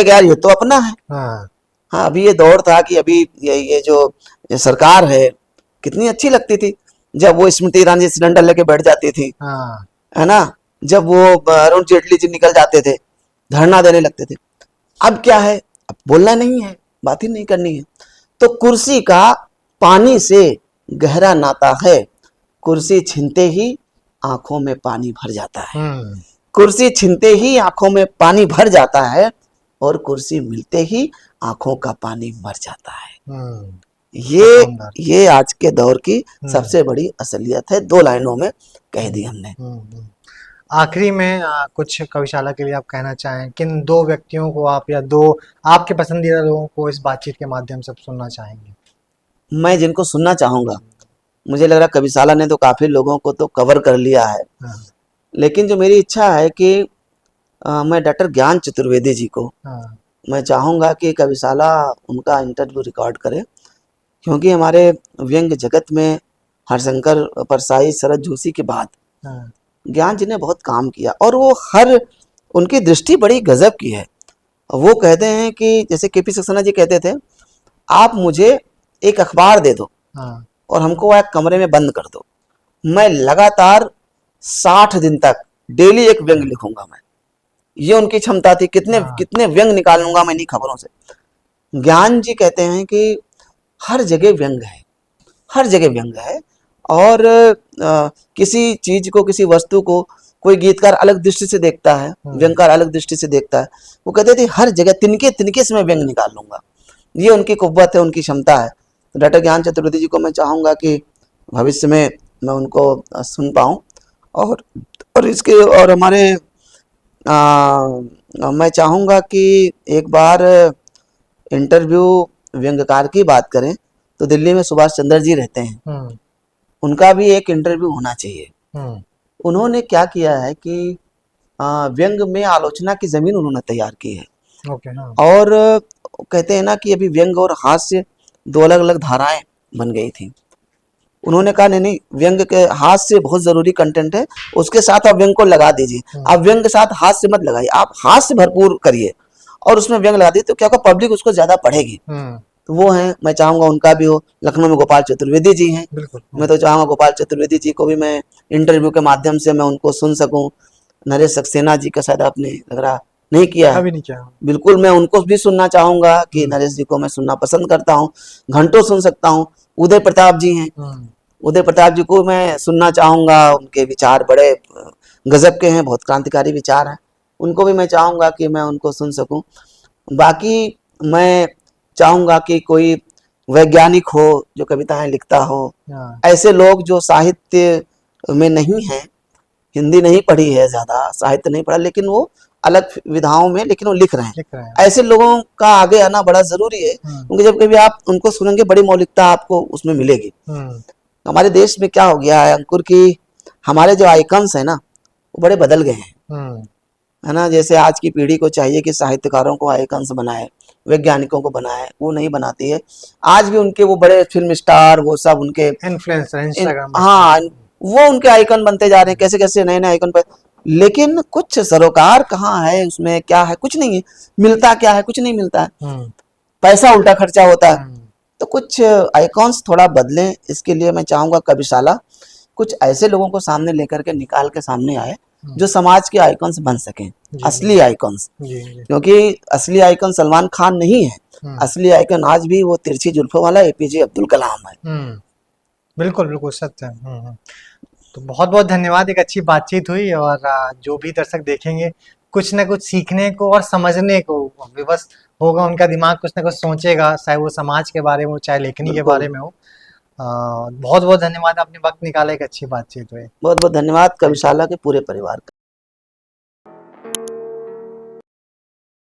यार ये तो अपना है। हाँ हाँ, अभी ये दौर था कि अभी ये जो ये सरकार है कितनी अच्छी लगती थी, जब वो स्मृति ईरानी सिलेंडर लेके बैठ जाती थी, हाँ है ना, जब वो अरुण जेटली जी निकल जाते थे, धरना देने लगते थे। अब क्या है, अब बोलना नहीं है, बात ही नहीं करनी है। तो कुर्सी का पानी से गहरा नाता है, कुर्सी छीनते ही आंखों में पानी भर जाता है। हम्म कुर्सी छीनते ही आंखों में पानी भर जाता है और कुर्सी मिलते ही आंखों का पानी मर जाता है। हम्म ये शानदार ये आज के दौर की हम्म सबसे बड़ी असलियत है, 2 लाइनों में कह दी हमने। हम्म। आखिरी में कुछ कविशाला के लिए आप कहना चाहें, किन दो व्यक्तियों को आप या दो आपके पसंदीदा लोगों को इस बातचीत के माध्यम से आप सुनना चाहेंगे? मैं जिनको सुनना चाहूंगा, मुझे लग रहा कविशाला ने तो काफी लोगों को तो कवर कर लिया है, हाँ लेकिन जो मेरी इच्छा है कि मैं डॉक्टर ज्ञान चतुर्वेदी जी को हाँ मैं चाहूंगा कि कविशाला उनका इंटरव्यू रिकॉर्ड करे, क्योंकि हमारे व्यंग जगत में हरशंकर परसाई, शरद जोशी के बाद हाँ ज्ञान जी ने बहुत काम किया और वो हर उनकी दृष्टि बड़ी गजब की है। वो कहते हैं कि जैसे केपी सक्सेना जी कहते थे, आप मुझे एक अखबार दे दो हाँ और हमको एक कमरे में बंद कर दो, मैं लगातार 60 दिन तक डेली एक व्यंग लिखूंगा। मैं, ये उनकी क्षमता थी, कितने हाँ कितने व्यंग निकाल लूंगा मैं इन्हीं खबरों से। ज्ञान जी कहते हैं कि हर जगह व्यंग है, हर जगह व्यंग है। और किसी चीज को, किसी वस्तु को कोई गीतकार अलग दृष्टि से देखता है, व्यंगकार अलग दृष्टि से देखता है। वो कहते थे हर जगह तिनके तिनके से मैं व्यंग निकाल लूंगा, ये उनकी कुव्वत है, उनकी क्षमता है। तो डॉक्टर ज्ञान चतुर्वेदी जी को मैं चाहूंगा कि भविष्य में मैं उनको सुन पाऊँ। और इसके और हमारे मैं चाहूंगा कि एक बार इंटरव्यू व्यंग्यकार की बात करें तो दिल्ली में सुभाष चंद्र जी रहते हैं, हम्म उनका भी एक इंटरव्यू होना चाहिए। हम्म उन्होंने क्या किया है कि व्यंग में आलोचना की जमीन उन्होंने तैयार की है। ओके हाँ और कहते हैं ना कि अभी व्यंग और हास्य 2 अलग-अलग धाराएं बन गई थी। उन्होंने कहा नहीं नहीं, व्यंग के हास्य बहुत जरूरी कंटेंट है, उसके साथ आप व्यंग को लगा दीजिए। आप व्यंग के साथ हास्य मत लगाइए, आप हास्य भरपूर करिए और उसमें व्यंग लगा दीजिए, तो क्या होगा, पब्लिक उसको ज्यादा पढ़ेगी। हम्म तो वो हैं, मैं चाहूंगा उनका भी हो। लखनऊ में गोपाल चतुर्वेदी जी हैं, बिल्कुल मैं तो चाहूंगा गोपाल चतुर्वेदी जी को भी मैं इंटरव्यू के माध्यम से मैं उनको सुन सकूं। नरेश सक्सेना जी का शायद आपने लग रहा नहीं किया है। कभी नहीं किया। बिल्कुल मैं उनको भी सुनना चाहूंगा कि नरेश जी को मैं सुनना पसंद करता हूँ, घंटों सुन सकता हूँ। उदय प्रताप जी हैं, उदय प्रताप जी को मैं सुनना चाहूंगा, उनके विचार बड़े गजब के हैं, बहुत क्रांतिकारी विचार हैं, उनको भी मैं चाहूंगा कि मैं उनको सुन सकूं। बाकी मैं चाहूंगा कि कोई वैज्ञानिक हो जो कविताएं लिखता हो, हाँ, ऐसे लोग जो साहित्य में नहीं है, हिंदी नहीं पढ़ी है, ज्यादा साहित्य नहीं पढ़ा, लेकिन वो अलग विधाओं में लेकिन वो लिख रहे हैं, लिख रहे हैं। ऐसे लोगों का आगे आना बड़ा जरूरी है, क्योंकि जब कभी आप उनको सुनेंगे बड़ी मौलिकता आपको उसमें मिलेगी। हम्म, हमारे देश में क्या हो गया है अंकुर की, हमारे जो आइकन्स है ना वो बड़े बदल गए हैं, हम्म, है ना। जैसे आज की पीढ़ी को चाहिए कि साहित्यकारों को आइकन्स बनाए, वैज्ञानिकों को बनाए, वो नहीं बनाती है। आज भी उनके वो बड़े फिल्म स्टार वो सब उनके इन्फ्लुएंसर, इंस्टाग्राम हाँ वो उनके आइकन बनते जा रहे हैं, कैसे कैसे नए नए आइकन पर, लेकिन कुछ सरोकार कहाँ है उसमें, क्या है, कुछ नहीं है, मिलता क्या है, कुछ नहीं मिलता है, हम्म, पैसा उल्टा खर्चा होता है। हम्म, तो कुछ आइकॉन्स थोड़ा बदलें, इसके लिए मैं चाहूंगा कविशाला कुछ ऐसे लोगों को सामने लेकर के निकाल के सामने आए जो समाज के आइकॉन्स बन सकें, जी, असली आइकॉन्स। जी, जी, क्योंकि असली आइकन सलमान खान नहीं है, असली आइकन आज भी वो तिरछी जुल्फों वाला एपीजे अब्दुल कलाम है। बिल्कुल, बिल्कुल सत्य है। तो बहुत बहुत धन्यवाद, एक अच्छी बातचीत हुई और जो भी दर्शक देखेंगे कुछ ना कुछ सीखने को और समझने को विवश होगा, उनका दिमाग कुछ ना कुछ सोचेगा, चाहे वो समाज के बारे में हो, चाहे लेखनी के बारे बिल्कुल, में हो। बहुत बहुत धन्यवाद, आपने वक्त निकाला, एक अच्छी बातचीत हुई। बहुत बहुत धन्यवाद थैंक यू। कविशाला के पूरे परिवार का।